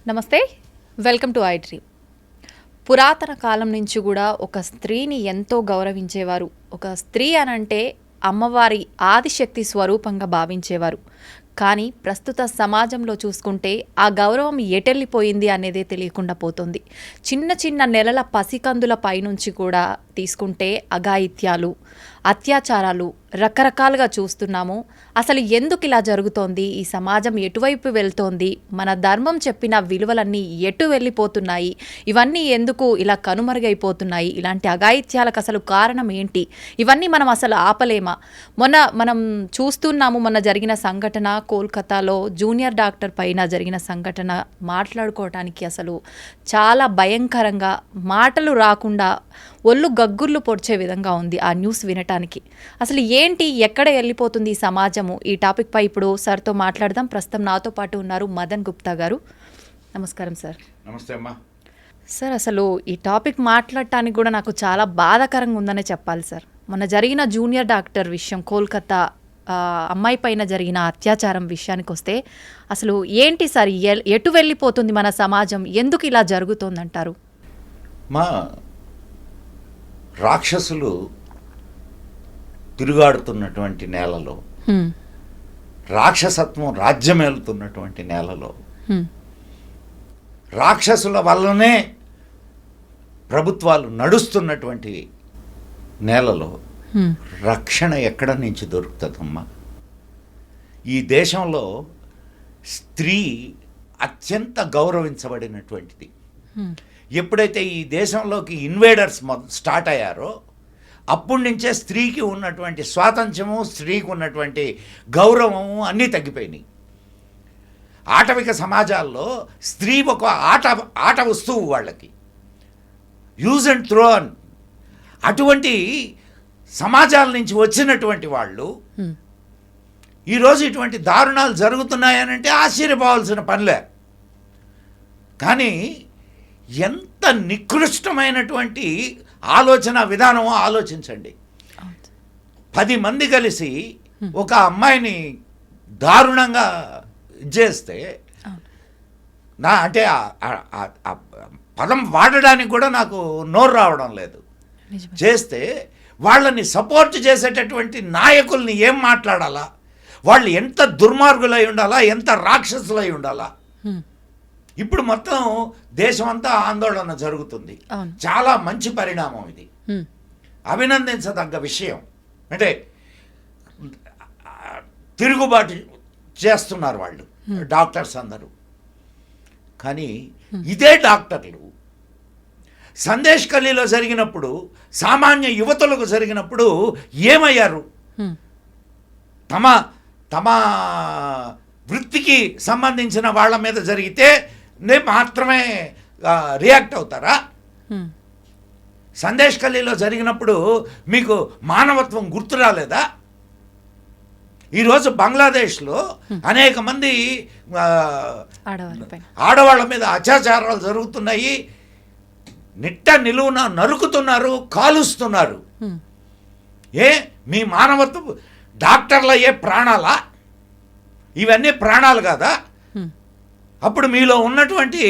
నమస్తే, welcome to I dream. పురాతన కాలం నుంచి కూడా ఒక స్త్రీని ఎంతో గౌరవించేవారు. ఒక స్త్రీ అనంటే అమ్మవారి ఆదిశక్తి స్వరూపంగా భావించేవారు. కానీ ప్రస్తుత సమాజంలో చూసుకుంటే ఆ గౌరవం ఎటెళ్ళిపోయింది అనేదే తెలియకుండా పోతుంది. చిన్న చిన్న నెలల పసికందుల పైనుంచి కూడా తీసుకుంటే అఘాయిత్యాలు, అత్యాచారాలు రకరకాలుగా చూస్తున్నాము. అసలు ఎందుకు ఇలా జరుగుతోంది? ఈ సమాజం ఎటువైపు వెళ్తోంది? మన ధర్మం చెప్పిన విలువలన్నీ ఎటు వెళ్ళిపోతున్నాయి? ఇవన్నీ ఎందుకు ఇలా కనుమరుగైపోతున్నాయి? ఇలాంటి అఘాయిత్యాలకు అసలు కారణం ఏంటి? ఇవన్నీ మనం అసలు ఆపలేమా? మనం చూస్తున్నాము, మొన్న జరిగిన సంఘటన కోల్కతాలో జూనియర్ డాక్టర్ పైన జరిగిన సంఘటన మాట్లాడుకోవటానికి అసలు చాలా భయంకరంగా, మాటలు రాకుండా ఒళ్ళు గగ్గుర్లు పొడిచే విధంగా ఉంది ఆ న్యూస్ వినటానికి. అసలు ఏంటి, ఎక్కడ వెళ్ళిపోతుంది ఈ సమాజము? ఈ టాపిక్ పై ఇప్పుడు సార్తో మాట్లాడదాం. ప్రస్తుతం నాతో పాటు ఉన్నారు మదన్ గుప్తా గారు. నమస్కారం సార్. నమస్తే అమ్మా. సార్, అసలు ఈ టాపిక్ మాట్లాడటానికి కూడా నాకు చాలా బాధాకరంగా ఉందనే చెప్పాలి సార్. మొన్న జరిగిన జూనియర్ డాక్టర్ విషయం, కోల్కతా అమ్మాయి పైన జరిగిన అత్యాచారం విషయానికి వస్తే అసలు ఏంటి సార్, ఎటు వెళ్ళిపోతుంది మన సమాజం? ఎందుకు ఇలా జరుగుతోందంటారు? మా రాక్షసులు తిరుగాడుతున్నటువంటి నేలలో, రాక్షసత్వం రాజ్యమేలుతున్నటువంటి నేలలో, రాక్షసుల వల్లనే ప్రభుత్వాలు నడుస్తున్నటువంటి నేలలో రక్షణ ఎక్కడ నుంచి దొరుకుతుందమ్మా? ఈ దేశంలో స్త్రీ అత్యంత గౌరవించబడినటువంటిది. ఎప్పుడైతే ఈ దేశంలోకి ఇన్వేడర్స్ స్టార్ట్ అయ్యారో అప్పటి నుంచే స్త్రీకి ఉన్నటువంటి స్వాతంత్ర్యము, స్త్రీకి ఉన్నటువంటి గౌరవము అన్నీ తగ్గిపోయినాయి. ఆటవిక సమాజాల్లో స్త్రీ ఒక ఆట వస్తువు, వాళ్ళకి యూజ్ అండ్ త్రో. అటువంటి సమాజాల నుంచి వచ్చినటువంటి వాళ్ళు ఈరోజు ఇటువంటి దారుణాలు జరుగుతున్నాయనంటే ఆశ్చర్యపోవాల్సిన పనిలే. కానీ ఎంత నికృష్టమైనటువంటి ఆలోచన విధానమో ఆలోచించండి. 10 మంది కలిసి ఒక అమ్మాయిని దారుణంగా చేస్తే, అంటే ఆ పదం వాడడానికి కూడా నాకు నోరు రావడం లేదు. చేస్తే వాళ్ళని సపోర్ట్ చేసేటటువంటి నాయకుల్ని ఏం మాట్లాడాలా? వాళ్ళు ఎంత దుర్మార్గులై ఉండాలా, ఎంత రాక్షసులై ఉండాలా? ఇప్పుడు మొత్తం దేశం అంతా ఆందోళన జరుగుతుంది. చాలా మంచి పరిణామం ఇది, అభినందించదగ్గ విషయం. అంటే తిరుగుబాటు చేస్తున్నారు వాళ్ళు డాక్టర్స్ అందరూ. కానీ ఇదే డాక్టర్లు సందేశ్ ఖలీలో జరిగినప్పుడు, సామాన్య యువతులకు జరిగినప్పుడు ఏమయ్యారు? తమ వృత్తికి సంబంధించిన వాళ్ళ మీద జరిగితే మాత్రమే రియాక్ట్ అవుతారా? సందేశ్ ఖలీలో జరిగినప్పుడు మీకు మానవత్వం గుర్తు రాలేదా? ఈరోజు బంగ్లాదేశ్లో అనేక మంది ఆడవాళ్ళ మీద అత్యాచారాలు జరుగుతున్నాయి. నిట్ట నిలువున నరుకుతున్నారు, కాలుస్తున్నారు. మీ మానవత్వం డాక్టర్ల ప్రాణాలా? ఇవన్నీ ప్రాణాలు కాదా? అప్పుడు మీలో ఉన్నటువంటి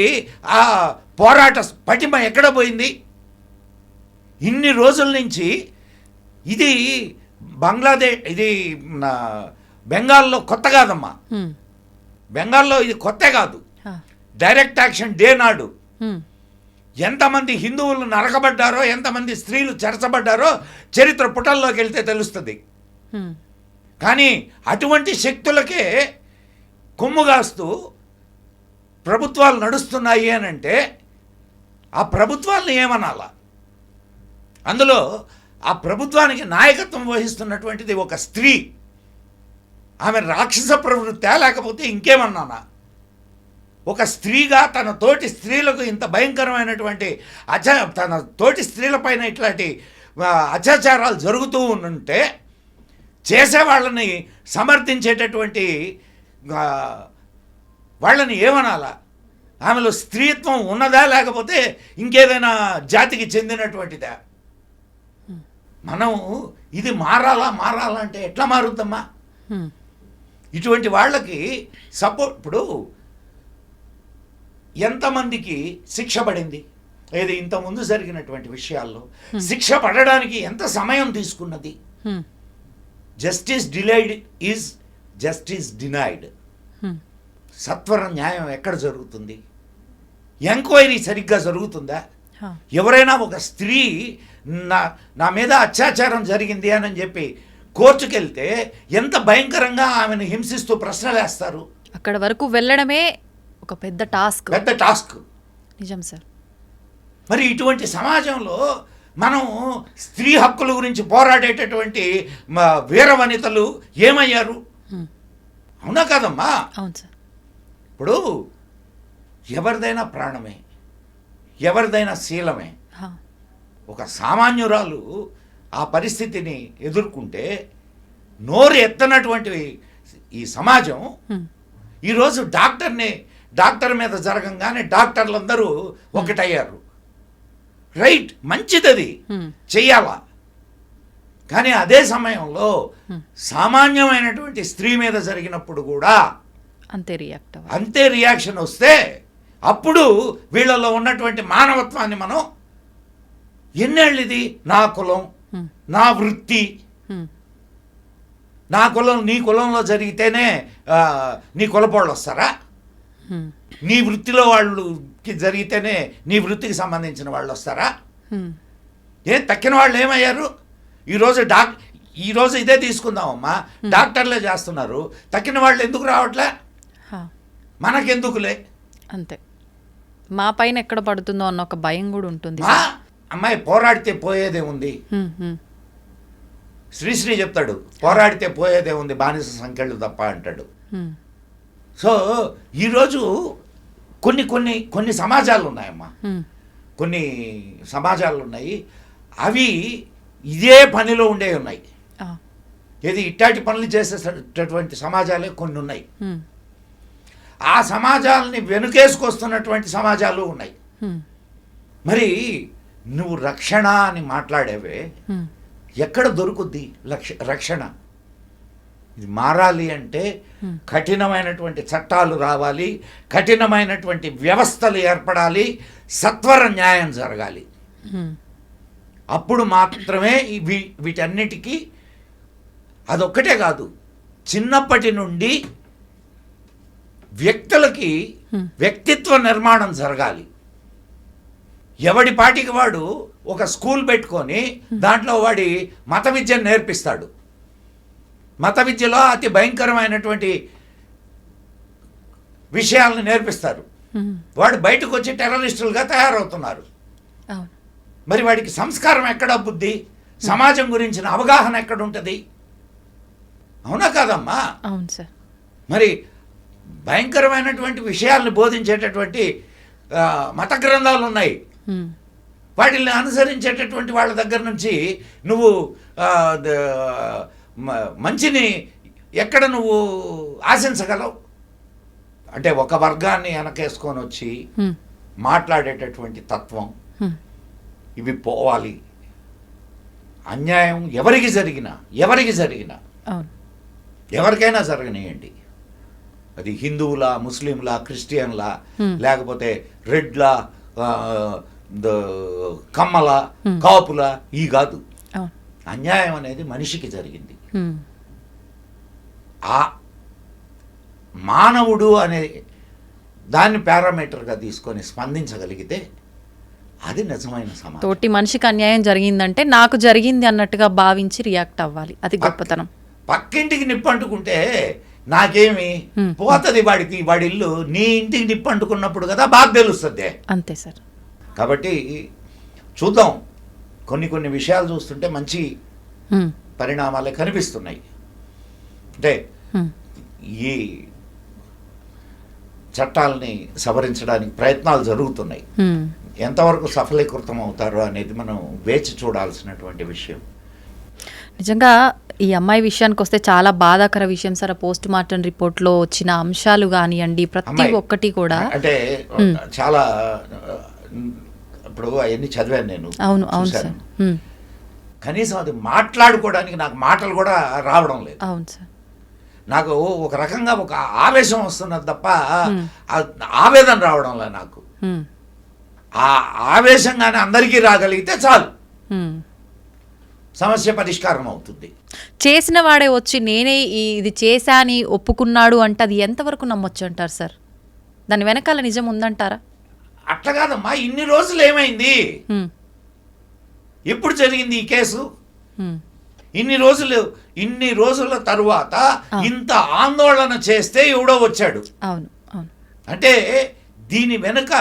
ఆ పోరాట పటిమ ఎక్కడ పోయింది? ఇన్ని రోజుల నుంచి ఇది ఇది బెంగాల్లో కొత్త కాదమ్మా. బెంగాల్లో ఇది కొత్త కాదు. డైరెక్ట్ యాక్షన్ డే నాడు ఎంతమంది హిందువులు నరకబడ్డారో, ఎంతమంది స్త్రీలు చెరచబడ్డారో చరిత్ర పుటల్లోకి వెళ్తే తెలుస్తుంది. కానీ అటువంటి శక్తులకే కొమ్ముగాస్తూ ప్రభుత్వాలు నడుస్తున్నాయి అని అంటే ఆ ప్రభుత్వాలను ఏమనాలా? అందులో ఆ ప్రభుత్వానికి నాయకత్వం వహిస్తున్నటువంటిది ఒక స్త్రీ. ఆమె రాక్షస ప్రవృత్తి లేకపోతే ఇంకేమన్నానా? ఒక స్త్రీగా తన తోటి స్త్రీలకు ఇంత భయంకరమైనటువంటి తన తోటి స్త్రీలపైన ఇట్లాంటి అత్యాచారాలు జరుగుతూ ఉంటే చేసేవాళ్ళని సమర్థించేటటువంటి వాళ్ళని ఏమనాలా? ఆమెలో స్త్రీత్వం ఉన్నదా లేకపోతే ఇంకేదైనా జాతికి చెందినటువంటిదా? మనం ఇది మారాలంటే ఎట్లా మారుద్దమ్మా? ఇటువంటి వాళ్ళకి సపోర్ట్. ఇప్పుడు ఎంతమందికి శిక్ష పడింది? ఏది ఇంతకుముందు జరిగినటువంటి విషయాల్లో శిక్ష పడడానికి ఎంత సమయం తీసుకున్నది? Justice delayed is justice denied. సత్వర న్యాయం ఎక్కడ జరుగుతుంది? ఎంక్వైరీ సరిగ్గా జరుగుతుందా? ఎవరైనా ఒక స్త్రీ నా మీద అత్యాచారం జరిగింది అని చెప్పి కోర్టుకెళ్తే ఎంత భయంకరంగా ఆమెను హింసిస్తూ ప్రశ్నలు వేస్తారు. అక్కడ వరకు వెళ్ళడమే ఒక పెద్ద టాస్క్. నిజం సార్. మరి ఇటువంటి సమాజంలో మనం స్త్రీ హక్కుల గురించి పోరాడేటటువంటి వీర వనితలు ఏమయ్యారు? అవునా కదమ్మా? అవును సార్. ఇప్పుడు ఎవరిదైనా ప్రాణమే, ఎవరిదైనా శీలమే. ఒక సామాన్యురాలు ఆ పరిస్థితిని ఎదుర్కొంటే నోరు ఎత్తనటువంటి ఈ సమాజం ఈరోజు డాక్టర్ మీద జరగంగానే డాక్టర్లందరూ ఒకటయ్యారు. రైట్, మంచిదది, చెయ్యాలా. కానీ అదే సమయంలో సామాన్యమైనటువంటి స్త్రీ మీద జరిగినప్పుడు కూడా అంతే రియాక్షన్ వస్తే అప్పుడు వీళ్ళలో ఉన్నటువంటి మానవత్వాన్ని మనం ఎన్నేళ్ళిది? నా కులం, నా వృత్తి, నా కులం నీ కులంలో జరిగితేనే నీ కులపోళ్ళు వస్తారా? నీ వృత్తిలో వాళ్ళకి జరిగితేనే నీ వృత్తికి సంబంధించిన వాళ్ళు వస్తారా? తక్కిన వాళ్ళు ఏమయ్యారు? ఈరోజు ఇదే తీసుకుందామమ్మా, డాక్టర్లే చేస్తున్నారు, తక్కిన వాళ్ళు ఎందుకు రావట్లే? మనకెందుకులే? అంతే. మా పైన ఎక్కడ పడుతుందో అన్న ఒక భయం కూడా ఉంటుంది. అమ్మాయి పోరాడితే పోయేదే ఉంది. శ్రీశ్రీ చెప్తాడు, పోరాడితే పోయేదే ఉంది, బానిస సంఖ్యలు తప్ప అంటాడు. సో ఈరోజు కొన్ని సమాజాలు ఉన్నాయమ్మా, కొన్ని సమాజాలు ఉన్నాయి, అవి ఇదే పనిలో ఉండే ఉన్నాయి. ఏది ఇట్టాటి పనులు చేసేటటువంటి సమాజాలే కొన్ని ఉన్నాయి. ఆ సమాజాలని వెనుకేసుకొస్తున్నటువంటి సమాజాలు ఉన్నాయి. మరి నువ్వు రక్షణ అని మాట్లాడేవే, ఎక్కడ దొరుకుద్ది రక్షణ? ఇది మారాలి అంటే కఠినమైనటువంటి చట్టాలు రావాలి, కఠినమైనటువంటి వ్యవస్థలు ఏర్పడాలి, సత్వర న్యాయం జరగాలి. అప్పుడు మాత్రమే వీటన్నిటికీ, అదొక్కటే కాదు, చిన్నప్పటి నుండి వ్యక్తులకి వ్యక్తిత్వ నిర్మాణం జరగాలి. ఎవడి పాటికి వాడు ఒక స్కూల్ పెట్టుకొని దాంట్లో వాడి మత విద్యను నేర్పిస్తాడు. మత విద్యలో అతి భయంకరమైనటువంటి విషయాలను నేర్పిస్తారు. వాడు బయటకు వచ్చి టెర్రరిస్టులుగా తయారవుతున్నారు. మరి వాడికి సంస్కారం ఎక్కడ, బుద్ధి, సమాజం గురించిన అవగాహన ఎక్కడ ఉంటుంది? అవునా కాదమ్మా? అవును సార్. మరి భయంకరమైనటువంటి విషయాలను బోధించేటటువంటి మత గ్రంథాలు ఉన్నాయి. వాటిని అనుసరించేటటువంటి వాళ్ళ దగ్గర నుంచి నువ్వు మంచిని ఎక్కడ నువ్వు ఆశించగలవు? అంటే ఒక వర్గాన్ని వెనకేసుకొని వచ్చి మాట్లాడేటటువంటి తత్వం, ఇవి పోవాలి. అన్యాయం ఎవరికి జరిగినా ఎవరికైనా జరగనియండి, అది హిందువులా, ముస్లింలా, క్రిస్టియన్లా, లేకపోతే రెడ్లా, కమ్మల, కాపుల, ఈ కాదు. అన్యాయం అనేది మనిషికి జరిగింది. ఆ మానవుడు అనే దాన్ని పారామీటర్గా తీసుకొని స్పందించగలిగితే అది నిజమైన సమాజం. తోటి మనిషికి అన్యాయం జరిగిందంటే నాకు జరిగింది అన్నట్టుగా భావించి రియాక్ట్ అవ్వాలి, అది గొప్పతనం. పక్కింటికి నిప్పంటుకుంటే నాకేమి పోతుంది, వాడి ఇల్లు నీ ఇంటికి నిప్పంటుకున్నప్పుడు కదా బాగా తెలుస్తుంది. అంతే సార్. కాబట్టి చూద్దాం, కొన్ని విషయాలు చూస్తుంటే మంచి పరిణామాలే కనిపిస్తున్నాయి. అంటే ఈ చట్టాలని సవరించడానికి ప్రయత్నాలు జరుగుతున్నాయి. ఎంతవరకు సఫలీకృతం అవుతారో అనేది మనం వేచి చూడాల్సినటువంటి విషయం. నిజంగా ఈ అమ్మాయి విషయానికి వస్తే చాలా బాధాకర విషయం సార్. పోస్ట్ మార్టం రిపోర్ట్లో వచ్చిన అంశాలు కానివ్వండి, ప్రతి ఒక్కటి కూడా అంటే చాలా, ఇప్పుడు అవన్నీ చదివాను నేను. అవును సార్. కనీసం అది మాట్లాడుకోవడానికి నాకు మాటలు కూడా రావడం లేదు. అవును సార్. నాకు ఒక రకంగా ఒక ఆవేశం వస్తున్నది తప్ప ఆవేదన రావడంలే నాకు. ఆ ఆవేశంగానే అందరికీ రాగలిగితే చాలు, సమస్య పరిష్కారం అవుతుంది. చేసిన వాడే వచ్చి నేనే ఇది చేశాని ఒప్పుకున్నాడు అంటే అది ఎంతవరకు నమ్మొచ్చు అంటారు సార్? దాని వెనకాల నిజం ఉందంటారా? అట్లా కాదమ్మా, ఇన్ని రోజులు ఏమైంది, ఎప్పుడు జరిగింది ఈ కేసు? ఇన్ని రోజుల తరువాత ఇంత ఆందోళన చేస్తే ఎవడో వచ్చాడు. అవును అవును. అంటే దీని వెనుక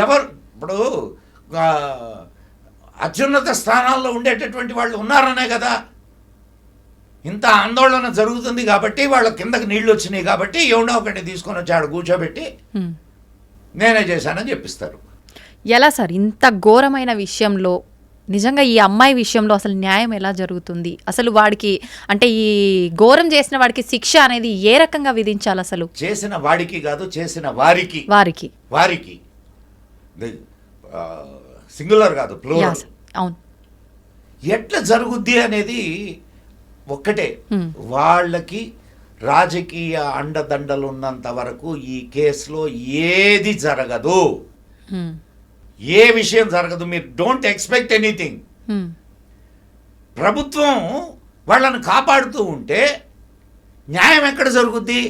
ఎవరు, ఇప్పుడు అత్యున్నత స్థానాల్లో ఉండేటటువంటి వాళ్ళు ఉన్నారనే కదా. ఇంత ఆందోళన జరుగుతుంది కాబట్టి వాళ్ళ కిందకి నీళ్ళు వచ్చినాయి కాబట్టి ఎవడో ఒకటి తీసుకొని వచ్చాడు కూర్చోబెట్టి నేనే చేశానని చెప్పిస్తారు. ఎలా సార్ ఇంత ఘోరమైన విషయంలో నిజంగా ఈ అమ్మాయి విషయంలో అసలు న్యాయం ఎలా జరుగుతుంది? అసలు వాడికి అంటే ఈ ఘోరం చేసిన వాడికి శిక్ష అనేది ఏ రకంగా విధించాలి? అసలు చేసిన వాడికి కాదు, చేసిన వారికి వారికి వారికి సింగులర్ కాదు, ప్లూరల్. అవును. ఎట్లా జరుగుద్ది అనేది ఒక్కటే, వాళ్ళకి రాజకీయ అండదండలు ఉన్నంత వరకు ఈ కేసులో ఏది జరగదు, ఏ విషయం జరగదు. మీరు డోంట్ ఎక్స్పెక్ట్ ఎనీథింగ్. ప్రభుత్వం వాళ్ళని కాపాడుతూ ఉంటే న్యాయం ఎక్కడ జరుగుద్ది?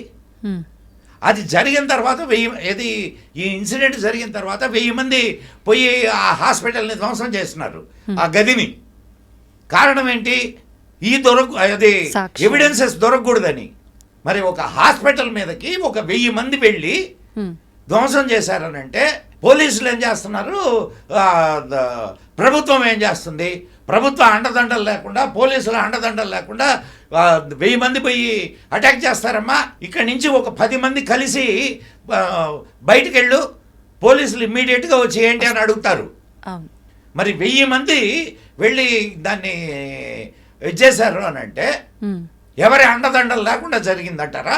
అది జరిగిన తర్వాత ఈ ఇన్సిడెంట్ జరిగిన తర్వాత 1000 మంది పోయి ఆ హాస్పిటల్ని ధ్వంసం చేస్తున్నారు, ఆ గదిని. కారణం ఏంటి? అది ఎవిడెన్సెస్ దొరకకూడదని. మరి ఒక హాస్పిటల్ మీదకి 1000 మంది వెళ్ళి ధ్వంసం చేశారనంటే పోలీసులు ఏం చేస్తున్నారు, ప్రభుత్వం ఏం చేస్తుంది? ప్రభుత్వ అండదండలు లేకుండా, పోలీసుల అండదండలు లేకుండా 1000 మంది పోయి అటాక్ చేస్తారమ్మా. ఇక్కడి నుంచి ఒక 10 మంది కలిసి బయటికి వెళ్ళు, పోలీసులు ఇమ్మీడియట్గా వచ్చి ఏంటి అని అడుగుతారు. మరి 1000 మంది వెళ్ళి దాన్ని ఇచ్చేశారు అని అంటే ఎవరి అండదండలు లేకుండా జరిగిందంటారా?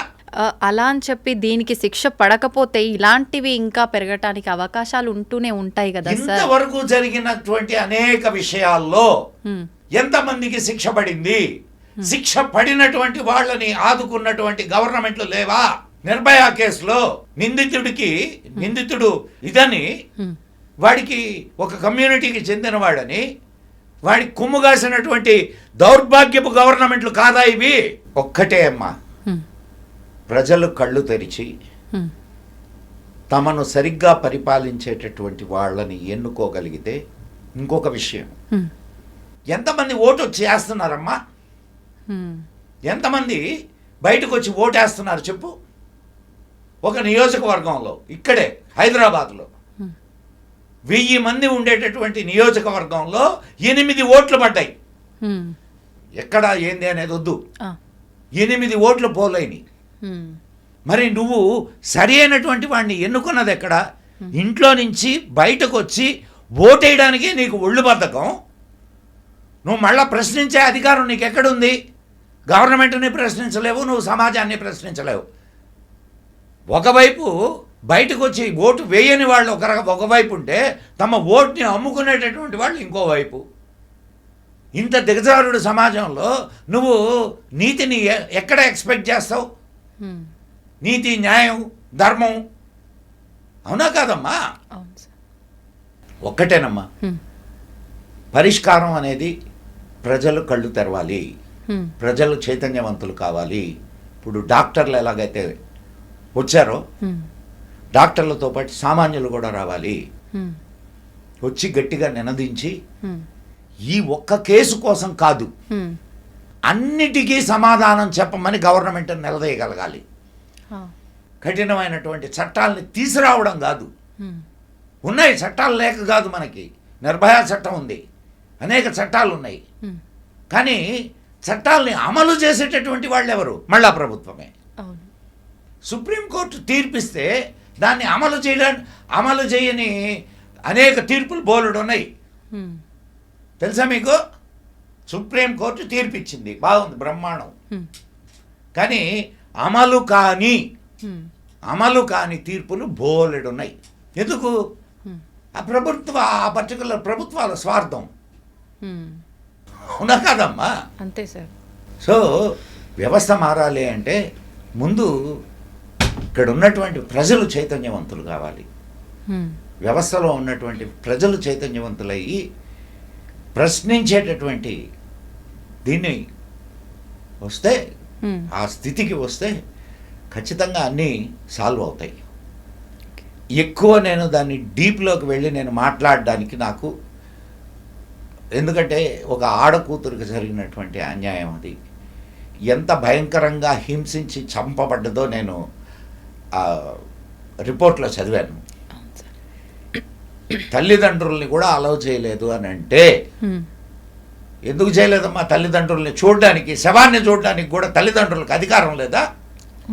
అలా అని చెప్పి దీనికి శిక్ష పడకపోతే ఇలాంటివి ఇంకా పెరగటానికి అవకాశాలు ఉంటూనే ఉంటాయి కదా సార్. ఇంతవరకు జరిగినటువంటి అనేక విషయాల్లో ఎంతమందికి శిక్ష పడింది? శిక్ష పడినటువంటి వాళ్ళని ఆదుకున్నటువంటి గవర్నమెంట్లు లేవా? నిర్భయ కేసులో నిందితుడు ఇదని, వాడికి ఒక కమ్యూనిటీకి చెందిన వాడని వాడికి కుమ్ముగాసినటువంటి దౌర్భాగ్యపు గవర్నమెంట్లు కాదా ఇవి? ఒక్కటే అమ్మా, ప్రజలు కళ్ళు తెరిచి తమను సరిగ్గా పరిపాలించేటటువంటి వాళ్ళని ఎన్నుకోగలిగితే. ఇంకొక విషయం, ఎంతమంది ఓటు వచ్చి వేస్తున్నారమ్మా? ఎంతమంది బయటకు వచ్చి ఓటేస్తున్నారు చెప్పు? ఒక నియోజకవర్గంలో, ఇక్కడే హైదరాబాద్లో 1000 మంది ఉండేటటువంటి నియోజకవర్గంలో 8 ఓట్లు పడ్డాయి. ఎక్కడ ఏంది అనేది వద్దు, 8 ఓట్లు పోలైనవి. మరి నువ్వు సరి అయినటువంటి వాడిని ఎన్నుకున్నది ఎక్కడ? ఇంట్లో నుంచి బయటకు వచ్చి ఓటేయడానికి నీకు ఒళ్ళు బద్ధకం. నువ్వు మళ్ళా ప్రశ్నించే అధికారం నీకు ఎక్కడుంది? గవర్నమెంట్ని ప్రశ్నించలేవు, నువ్వు సమాజాన్ని ప్రశ్నించలేవు. ఒకవైపు బయటకు వచ్చి ఓటు వేయని వాళ్ళు ఒకవైపు ఉంటే, తమ ఓటుని అమ్ముకునేటటువంటి వాళ్ళు ఇంకోవైపు. ఇంత దిగజారుడు సమాజంలో నువ్వు నీతిని ఎక్కడ ఎక్స్పెక్ట్ చేస్తావు? నీతి, న్యాయం, ధర్మం, అవునా కాదమ్మా? ఒక్కటేనమ్మా, పరిష్కారం అనేది ప్రజలు కళ్ళు తెరవాలి, ప్రజలు చైతన్యవంతులు కావాలి. ఇప్పుడు డాక్టర్లు ఎలాగైతే వచ్చారో, డాక్టర్లతో పాటు సామాన్యులు కూడా రావాలి. వచ్చి గట్టిగా నినదించి ఈ ఒక్క కేసు కోసం కాదు, అన్నిటికీ సమాధానం చెప్పమని గవర్నమెంట్ నిలదీయగలగాలి. కఠినమైనటువంటి చట్టాలని తీసుకురావడం కాదు. ఉన్నాయి చట్టాలు లేక కాదు, మనకి నిర్భయ చట్టం ఉంది, అనేక చట్టాలు ఉన్నాయి. కానీ చట్టాలని అమలు చేసేటటువంటి వాళ్ళు ఎవరు? మళ్ళా ప్రభుత్వమే. సుప్రీంకోర్టు తీర్పిస్తే దాన్ని అమలు చేయని అనేక తీర్పులు బోలెడు ఉన్నాయి. తెలుసా మీకు? సుప్రీంకోర్టు తీర్పిచ్చింది, బాగుంది, బ్రహ్మాండం. కానీ అమలు కాని తీర్పులు బోలెడు ఉన్నాయి. ఎందుకు? ఆ పర్టికులర్ ప్రభుత్వాల స్వార్థం. అవునా కాదమ్మా? అంతే సార్. సో వ్యవస్థ మారాలి అంటే ముందు ఇక్కడ ఉన్నటువంటి ప్రజలు చైతన్యవంతులు కావాలి. వ్యవస్థలో ఉన్నటువంటి ప్రజలు చైతన్యవంతులయ్యి ప్రశ్నించేటటువంటి దీన్ని వస్తే, ఆ స్థితికి వస్తే ఖచ్చితంగా అన్నీ సాల్వ్ అవుతాయి. ఎక్కువ నేను దాన్ని డీప్లోకి వెళ్ళి నేను మాట్లాడడానికి నాకు, ఎందుకంటే ఒక ఆడకూతురికి జరిగినటువంటి అన్యాయం అది ఎంత భయంకరంగా హింసించి చంపబడ్డదో నేను రిపోర్ట్లో చదివాను. తల్లిదండ్రుల్ని కూడా అలౌ చేయలేదు అని అంటే ఎందుకు చేయలేదమ్మా? తల్లిదండ్రుల్ని చూడడానికి, శవాన్ని చూడడానికి కూడా తల్లిదండ్రులకు అధికారం లేదా?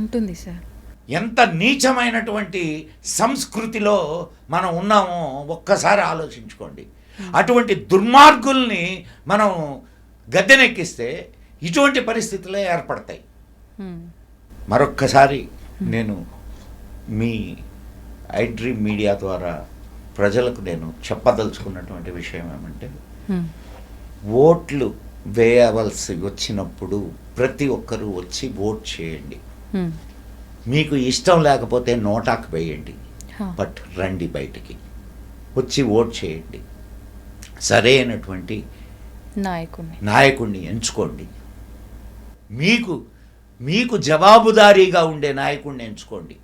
ఉంటుంది సార్. ఎంత నీచమైనటువంటి సంస్కృతిలో మనం ఉన్నామో ఒక్కసారి ఆలోచించుకోండి. అటువంటి దుర్మార్గుల్ని మనం గద్దెనెక్కిస్తే ఇటువంటి పరిస్థితులే ఏర్పడతాయి. మరొక్కసారి నేను మీ ఐడ్రీమ్ మీడియా ద్వారా ప్రజలకు నేను చెప్పదలుచుకున్నటువంటి విషయం ఏమంటే, ఓట్లు వేయవలసి వచ్చినప్పుడు ప్రతి ఒక్కరూ వచ్చి ఓట్ చేయండి. మీకు ఇష్టం లేకపోతే నోటాకు వేయండి, బట్ రండి బయటికి వచ్చి ఓట్ చేయండి. సరైనటువంటి నాయకుడిని ఎంచుకోండి. మీకు జవాబుదారీగా ఉండే నాయకుడిని ఎంచుకోండి.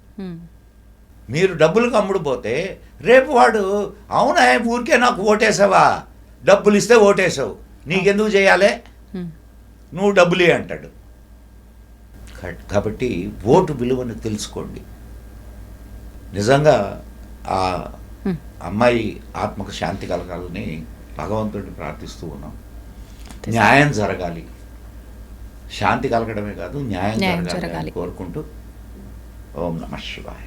మీరు డబ్బులకు అమ్ముడుపోతే రేపు వాడు, అవునా ఊరికే నాకు ఓటేసావా, డబ్బులు ఇస్తే ఓటేసావు, నీకెందుకు చేయాలి, నువ్వు డబ్బులే అంటాడు. కాబట్టి ఓటు విలువను తెలుసుకోండి. నిజంగా ఆ అమ్మాయి ఆత్మకు శాంతి కలగాలని భగవంతుడిని ప్రార్థిస్తూ ఉన్నాం. న్యాయం జరగాలి, శాంతి కలగడమే కాదు న్యాయం జరగాలి కోరుకుంటూ ఓం నమః శివాయ.